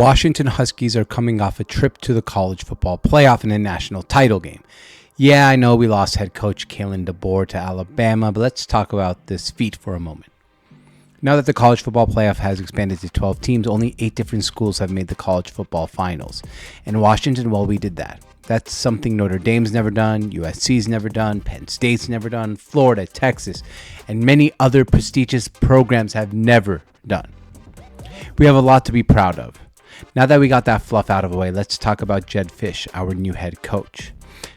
Washington Huskies are coming off a trip to the college football playoff in a national title game. Yeah, I know we lost head coach Kalen DeBoer to Alabama, but let's talk about this feat for a moment. Now that the college football playoff has expanded to 12 teams, only 8 different schools have made the college football finals. In Washington, well, we did that. That's something Notre Dame's never done, USC's never done, Penn State's never done, Florida, Texas, and many other prestigious programs have never done. We have a lot to be proud of. Now that we got that fluff out of the way, let's talk about Jedd Fisch, our new head coach.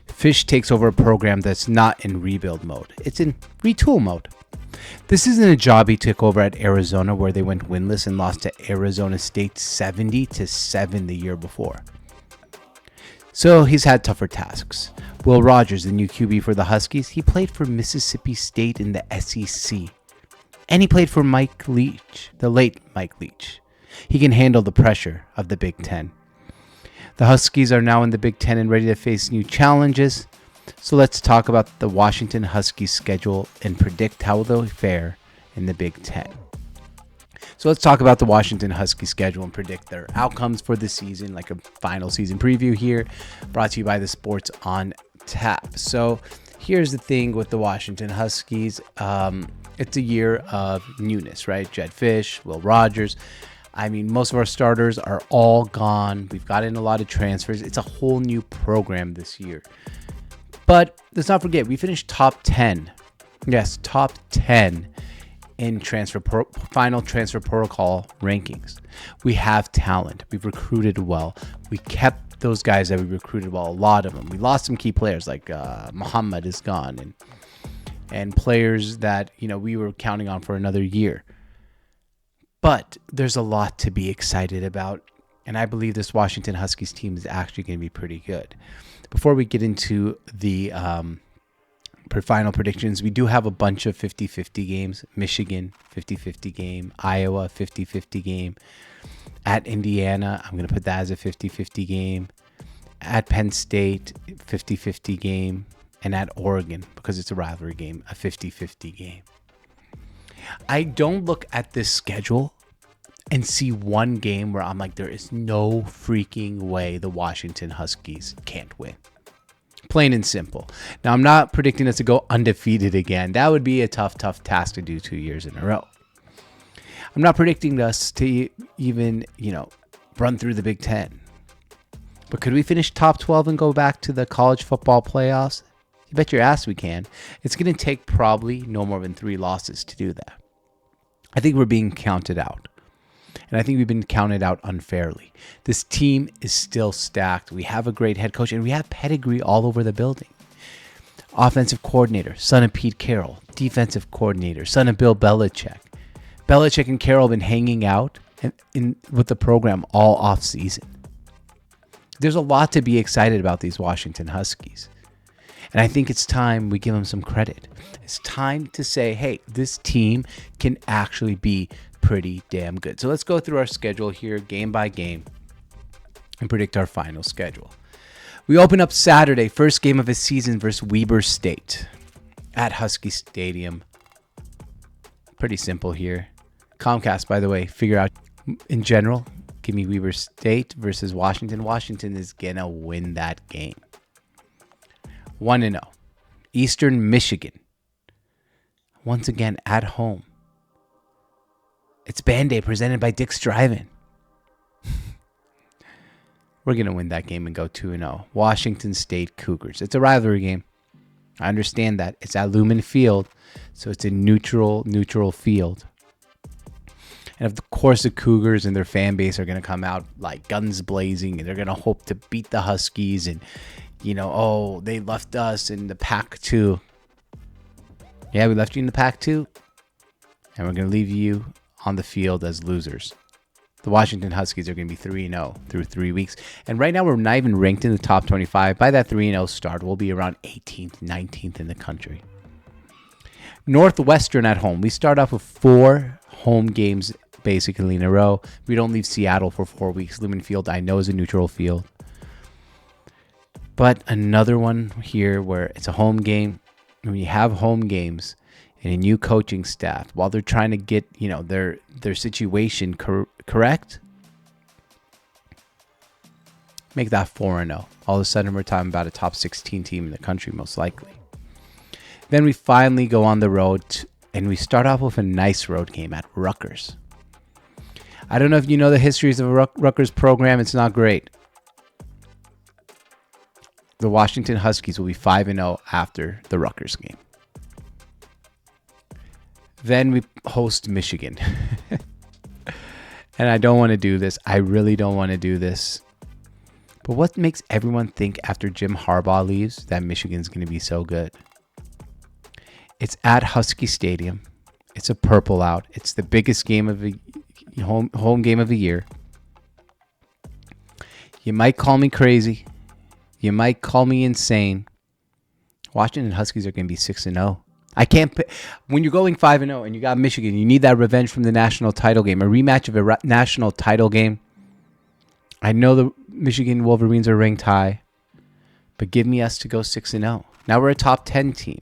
Fisch takes over a program that's not in rebuild mode. It's in retool mode. This isn't a job he took over at Arizona where they went winless and lost to Arizona State 70-7 the year before. So he's had tougher tasks. Will Rogers, the new QB for the Huskies, he played for Mississippi State in the SEC. And he played for Mike Leach, the late Mike Leach. He can handle the pressure of the Big Ten. The Huskies are now in the Big Ten and ready to face new challenges. So let's talk about the Washington Huskies schedule and predict how they'll fare in the Big Ten. So let's talk about the Washington Huskies schedule and predict their outcomes for the season, like a final season preview here, brought to you by the Sports ONTAP. So here's the thing with the Washington Huskies. It's a year of newness, right? Jedd Fisch, Will Rogers. I mean, most of our starters are all gone. We've gotten a lot of transfers. It's a whole new program this year. But let's not forget, we finished top 10. Yes, top 10 in final transfer protocol rankings. We have talent. We've recruited well. We kept those guys that we recruited well, a lot of them. We lost some key players like Muhammad is gone and players that we were counting on for another year. But there's a lot to be excited about, and I believe this Washington Huskies team is actually going to be pretty good. Before we get into the final predictions, we do have a bunch of 50-50 games. Michigan, 50-50 game. Iowa, 50-50 game. At Indiana, I'm going to put that as a 50-50 game. At Penn State, 50-50 game. And at Oregon, because it's a rivalry game, a 50-50 game. I don't look at this schedule and see one game where I'm like, there is no freaking way the Washington Huskies can't win. Plain and simple. Now, I'm not predicting us to go undefeated again. That would be a tough task to do 2 years in a row. I'm not predicting us to even, run through the Big Ten. But could we finish top 12 and go back to the college football playoffs? You bet your ass we can. It's going to take probably no more than 3 losses to do that. I think we're being counted out. And I think we've been counted out unfairly. This team is still stacked. We have a great head coach, and we have pedigree all over the building. Offensive coordinator, son of Pete Carroll. Defensive coordinator, son of Bill Belichick. Belichick and Carroll have been hanging out with the program all offseason. There's a lot to be excited about these Washington Huskies. And I think it's time we give them some credit. It's time to say, hey, this team can actually be pretty damn good. So let's go through our schedule here, game by game, and predict our final schedule. We open up Saturday, first game of the season versus Weber State at Husky Stadium. Pretty simple here. Comcast, by the way, figure out in general, give me Weber State versus Washington. Washington is going to win that game. 1-0. Eastern Michigan. Once again, at home. It's Band-Aid presented by Dick's Drive-In. We're going to win that game and go 2-0. Washington State Cougars. It's a rivalry game. I understand that. It's at Lumen Field, so it's a neutral field. And of course, the Cougars and their fan base are going to come out like guns blazing, and they're going to hope to beat the Huskies and they left us in the Pac-2. Yeah, we left you in the Pac-2. And we're going to leave you on the field as losers. The Washington Huskies are going to be 3-0 through 3 weeks. And right now, we're not even ranked in the top 25. By that 3-0 start, we'll be around 18th, 19th in the country. Northwestern at home. We start off with 4 home games basically in a row. We don't leave Seattle for 4 weeks. Lumen Field, I know, is a neutral field. But another one here where it's a home game. When you have home games and a new coaching staff, while they're trying to get their situation correct, Make that 4-0. All of a sudden, we're talking about a top 16 team in the country, most likely. Then we finally go on the road, and we start off with a nice road game at Rutgers. I don't know if you know the histories of a Rutgers program. It's not great. The Washington Huskies will be 5-0 after the Rutgers game. Then we host Michigan. And I don't want to do this. I really don't want to do this. But what makes everyone think after Jim Harbaugh leaves that Michigan's going to be so good? It's at Husky Stadium. It's a purple out. It's the biggest game of the home game of the year. You might call me crazy. You might call me insane. Washington Huskies are going to be 6-0. I can't. When you're going 5-0 and you got Michigan, you need that revenge from the national title game, a rematch of a national title game. I know the Michigan Wolverines are ranked high, but give me us to go 6-0. Now we're a top 10 team.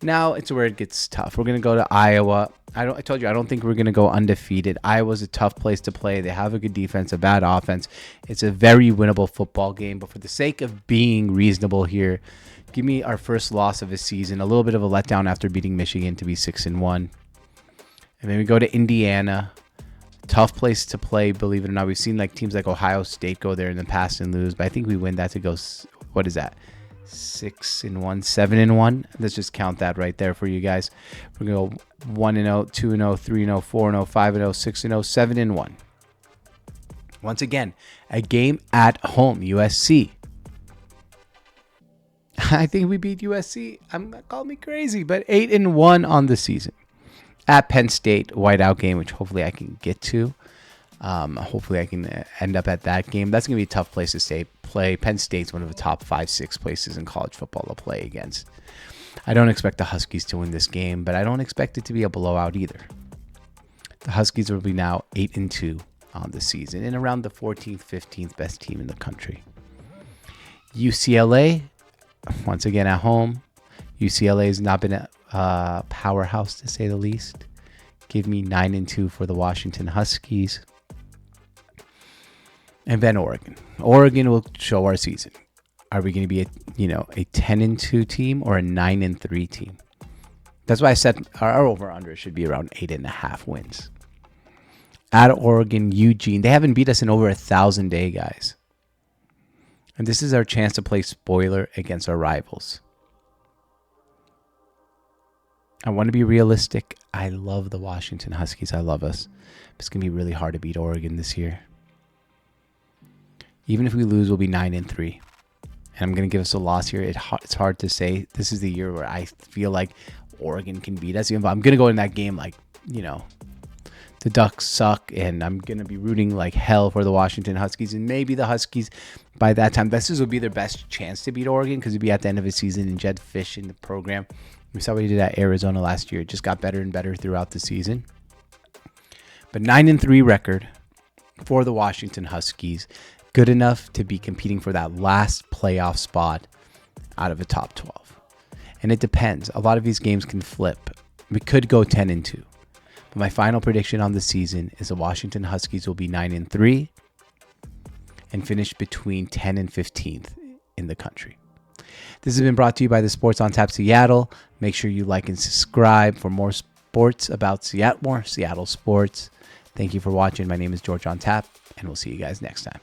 Now it's where it gets tough. We're going to go to Iowa. I told you, I don't think we're going to go undefeated. Iowa's a tough place to play. They have a good defense, a bad offense. It's a very winnable football game. But for the sake of being reasonable here, give me our first loss of the season. A little bit of a letdown after beating Michigan to be 6-1. And then we go to Indiana. Tough place to play, believe it or not. We've seen teams like Ohio State go there in the past and lose. But I think we win that to go, what is that? 6-1, 7-1. Let's just count that right there for you guys. We're going to go 1-0, 2-0, 3-0, 4-0, 5-0, 6-0, 7-1. Once again, a game at home, USC. I think we beat USC. Call me crazy, but 8-1 on the season. At Penn State, whiteout game, which hopefully I can get to. Hopefully I can end up at that game. That's going to be a tough place to play. Penn State's one of the top 5-6 places in college football to play against. I don't expect the Huskies to win this game, but I don't expect it to be a blowout either. The Huskies will be now 8-2 on the season and around the 14th, 15th best team in the country. UCLA, once again at home. UCLA has not been a powerhouse to say the least. Give me 9-2 for the Washington Huskies. And then Oregon. Oregon will show our season. Are we going to be a 10-2 team or a 9-3 team? That's why I said our over-under should be around 8.5 wins. At Oregon, Eugene. They haven't beat us in over 1,000 days, guys. And this is our chance to play spoiler against our rivals. I want to be realistic. I love the Washington Huskies. I love us. It's going to be really hard to beat Oregon this year. Even if we lose, we'll be 9-3. And I'm going to give us a loss here. It's hard to say. This is the year where I feel like Oregon can beat us. I'm going to go in that game the Ducks suck, and I'm going to be rooting like hell for the Washington Huskies. And maybe the Huskies, by that time, this will be their best chance to beat Oregon because it'll be at the end of the season and Jed Fish in the program. We saw what he did at Arizona last year. It just got better and better throughout the season. But 9-3 record for the Washington Huskies. Good enough to be competing for that last playoff spot out of the top 12. And it depends. A lot of these games can flip. We could go 10-2. But my final prediction on the season is the Washington Huskies will be 9-3 and finish between 10 and 15th in the country. This has been brought to you by the Sports ONTAP Seattle. Make sure you like and subscribe for more sports about Seattle, more Seattle sports. Thank you for watching. My name is George ONTAP, and we'll see you guys next time.